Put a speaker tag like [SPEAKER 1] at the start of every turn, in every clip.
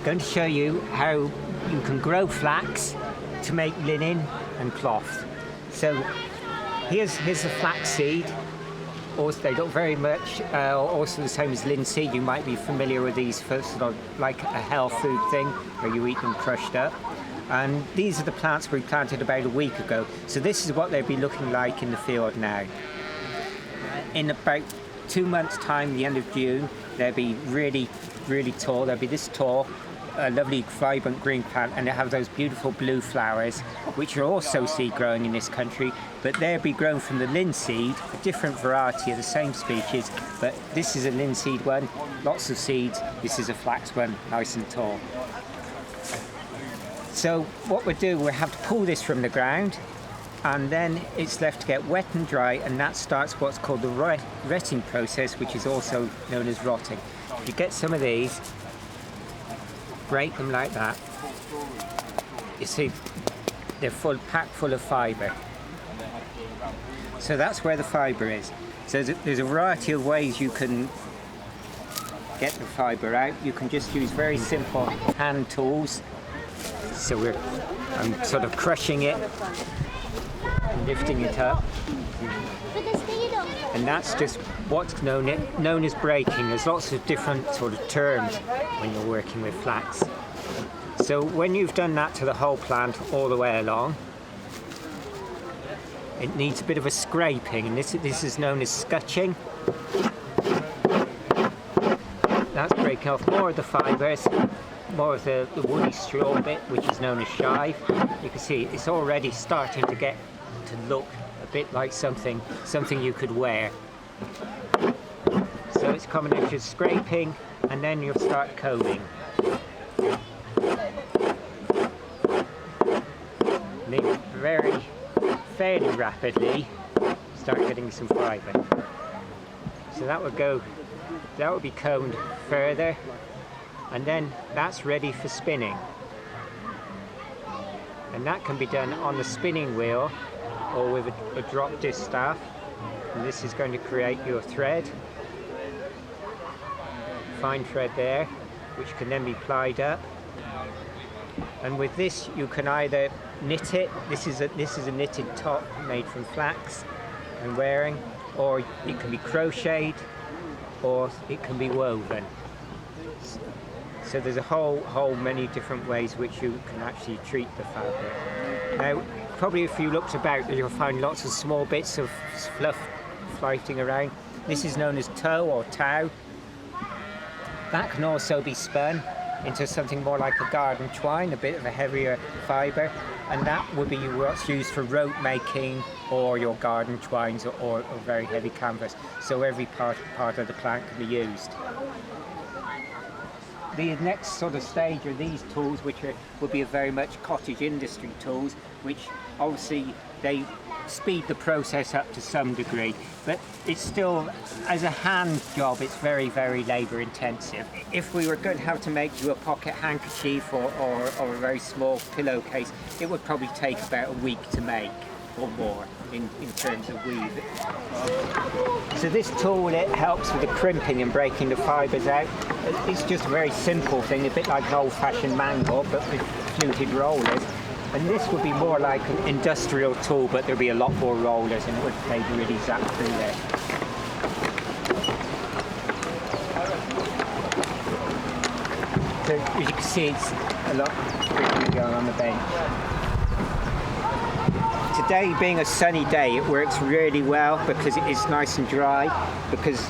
[SPEAKER 1] going to show you how you can grow flax to make linen and cloth. So here's the flax seed. Also, they look very much also the same as linseed. You might be familiar with these for sort of like a health food thing where you eat them crushed up. And these are the plants we planted about a week ago. So this is what they'd be looking like in the field now. In about 2 months' time, the end of June, they'll be really, really tall. They'll be this tall, a lovely vibrant green plant, and they have those beautiful blue flowers, which are also seed growing in this country, but they'll be grown from the linseed, a different variety of the same species, but this is a linseed one, lots of seeds. This is a flax one, nice and tall. So what we'll do, we'll have to pull this from the ground, and then it's left to get wet and dry, and that starts what's called the retting process, which is also known as rotting. You get some of these, break them like that. You see, they're packed full of fibre. So that's where the fibre is. So there's a variety of ways you can get the fibre out. You can just use very simple hand tools. So I'm sort of crushing it and lifting it up. And that's just what's known as breaking. There's lots of different sort of terms when you're working with flax. So when you've done that to the whole plant all the way along, it needs a bit of a scraping, and this is known as scutching. That's breaking off more of the fibres, more of the woody straw bit, which is known as shive. You can see it's already starting to get to look a bit like something you could wear. So it's a combination of scraping, and then you'll start combing. And then fairly rapidly start getting some fibre. So that would be combed further, and then that's ready for spinning. And that can be done on the spinning wheel or with a drop disc staff. And this is going to create your thread, fine thread there, which can then be plied up. And with this you can either knit it. This is a knitted top made from flax and wearing, or it can be crocheted, or it can be woven. So there's a whole many different ways which you can actually treat the fabric. Now, probably if you looked about, you'll find lots of small bits of fluff floating around. This is known as tow or tow. That can also be spun into something more like a garden twine, a bit of a heavier fibre, and that would be what's used for rope making or your garden twines or very heavy canvas. So every part of the plant can be used. The next sort of stage are these tools, which would be very much cottage industry tools, which obviously they speed the process up to some degree, but it's still, as a hand job, it's very, very labour intensive. If we were going to have to make you a pocket handkerchief or a very small pillowcase, it would probably take about a week to make or more in terms of weave. So this tool, it helps with the crimping and breaking the fibres out. It's just a very simple thing, a bit like an old-fashioned mangle, but with fluted rollers. And this would be more like an industrial tool, but there'd be a lot more rollers and it would maybe really zap through there. So as you can see, it's a lot quicker going on the bench. Today being a sunny day, it works really well because it is nice and dry, because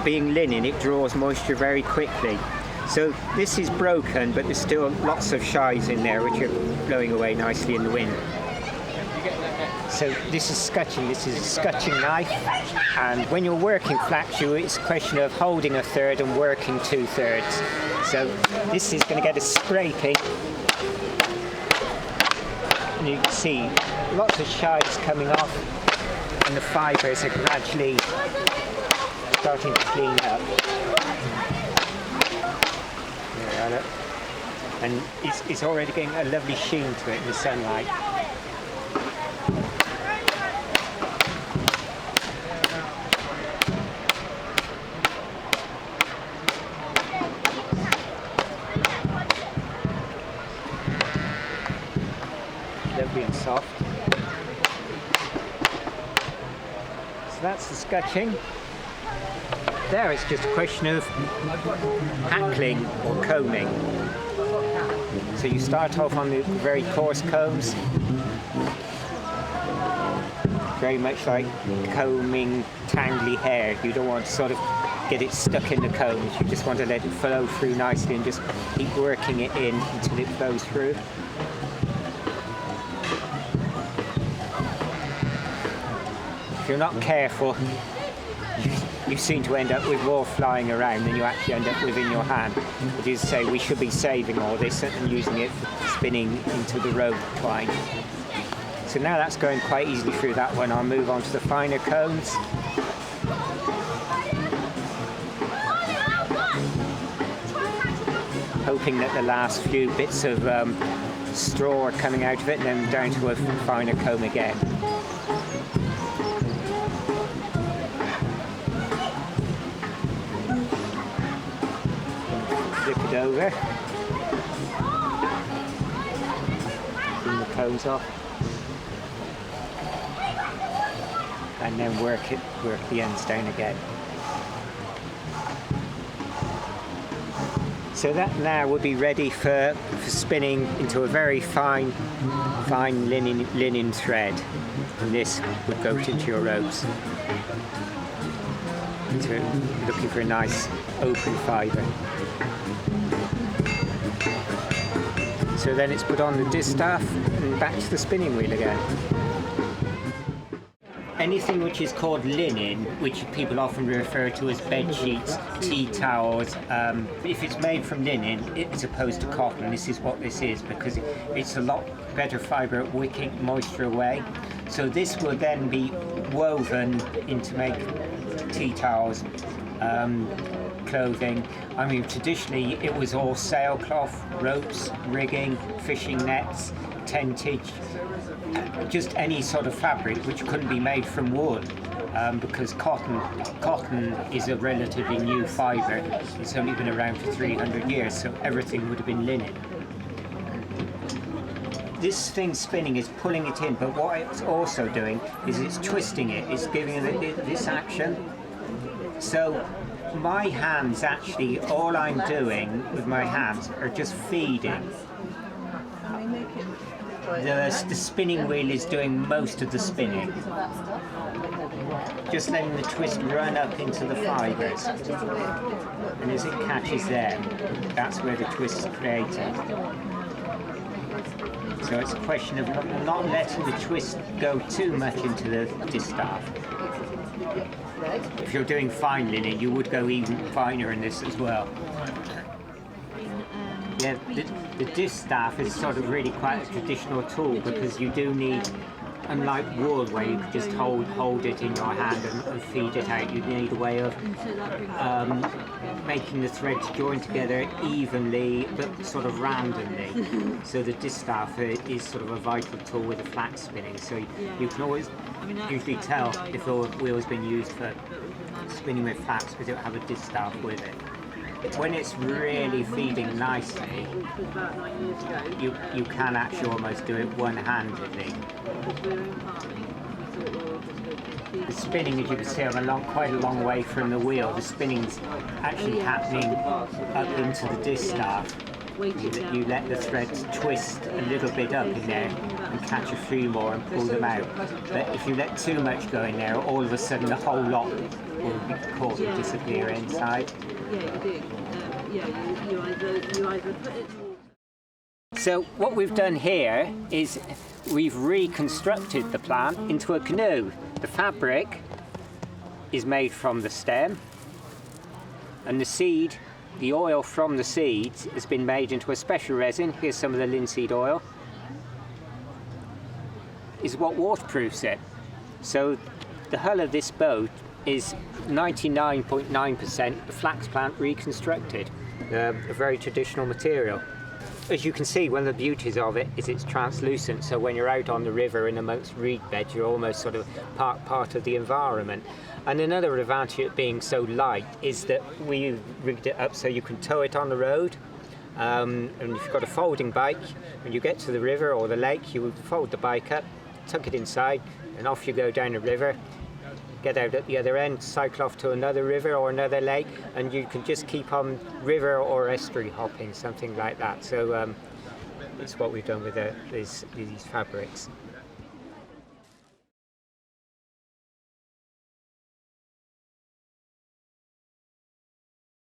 [SPEAKER 1] being linen, it draws moisture very quickly. So this is broken, but there's still lots of shives in there which are blowing away nicely in the wind. So this is scutching. This is a scutching knife, and when you're working flax, it's a question of holding a third and working 2/3. So this is going to get a scraping, and you can see lots of shives coming off, and the fibres are gradually starting to clean up. And it's already getting a lovely sheen to it in the sunlight. soft. So that's the scutching. There it's just a question of hackling or combing. So you start off on the very coarse combs, very much like combing tangly hair. You don't want to sort of get it stuck in the combs, you just want to let it flow through nicely and just keep working it in until it flows through. If you're not careful, you seem to end up with more flying around than you actually end up with in your hand. Which is to say, we should be saving all this and using it for spinning into the rope twine. So now that's going quite easily through that one. I'll move on to the finer combs. Hoping that the last few bits of straw are coming out of it, and then down to a finer comb again. Flip it over. Bring the combs off. And then work the ends down again. So that now would be ready for spinning into a very fine linen thread, and this would go into your ropes. So looking for a nice open fibre. So then it's put on the distaff and back to the spinning wheel again. Anything which is called linen, which people often refer to as bed sheets, tea towels, if it's made from linen, as opposed to cotton, this is what this is, because it's a lot better fibre at wicking moisture away. So this will then be woven into make tea towels, clothing. I mean, traditionally it was all sailcloth, ropes, rigging, fishing nets, tentage, just any sort of fabric which couldn't be made from wool, because cotton is a relatively new fibre. It's only been around for 300 years, so everything would have been linen. This thing spinning is pulling it in, but what it's also doing is it's twisting it, it's giving it this action. So my hands, actually, all I'm doing with my hands are just feeding. The spinning wheel is doing most of the spinning. Just letting the twist run up into the fibres. And as it catches them, that's where the twist is created. So it's a question of not letting the twist go too much into the distaff. If you're doing fine linen, you would go even finer in this as well. Yeah, the distaff is sort of really quite a traditional tool, because you do need, unlike wool where you could just hold it in your hand and feed it out, you need a way of making the threads join together evenly but sort of randomly. So the distaff is sort of a vital tool with the flax spinning. So you can always usually tell if a wheel has been used for spinning with flax because it will have a distaff with it. When it's really feeding nicely, you can actually almost do it one-handedly. The spinning, as you can see, I'm quite a long way from the wheel. The spinning's actually happening up into the distaff. You let the threads twist a little bit up in there and catch a few more and pull them out. But if you let too much go in there, all of a sudden the whole lot will be caught and disappear inside. So what we've done here is we've reconstructed the plant into a canoe. The fabric is made from the stem, and the seed, the oil from the seeds, has been made into a special resin. Here's some of the linseed oil. Is what waterproofs it. So the hull of this boat is 99.9% the flax plant reconstructed, a very traditional material. As you can see, one of the beauties of it is it's translucent, so when you're out on the river in amongst reed beds, you're almost sort of part of the environment. And another advantage of it being so light is that we rigged it up so you can tow it on the road, And if you've got a folding bike, when you get to the river or the lake, you would fold the bike up, tuck it inside, and off you go down the river. Get out at the other end, cycle off to another river or another lake, and you can just keep on river or estuary hopping, something like that. So it's what we've done with these fabrics.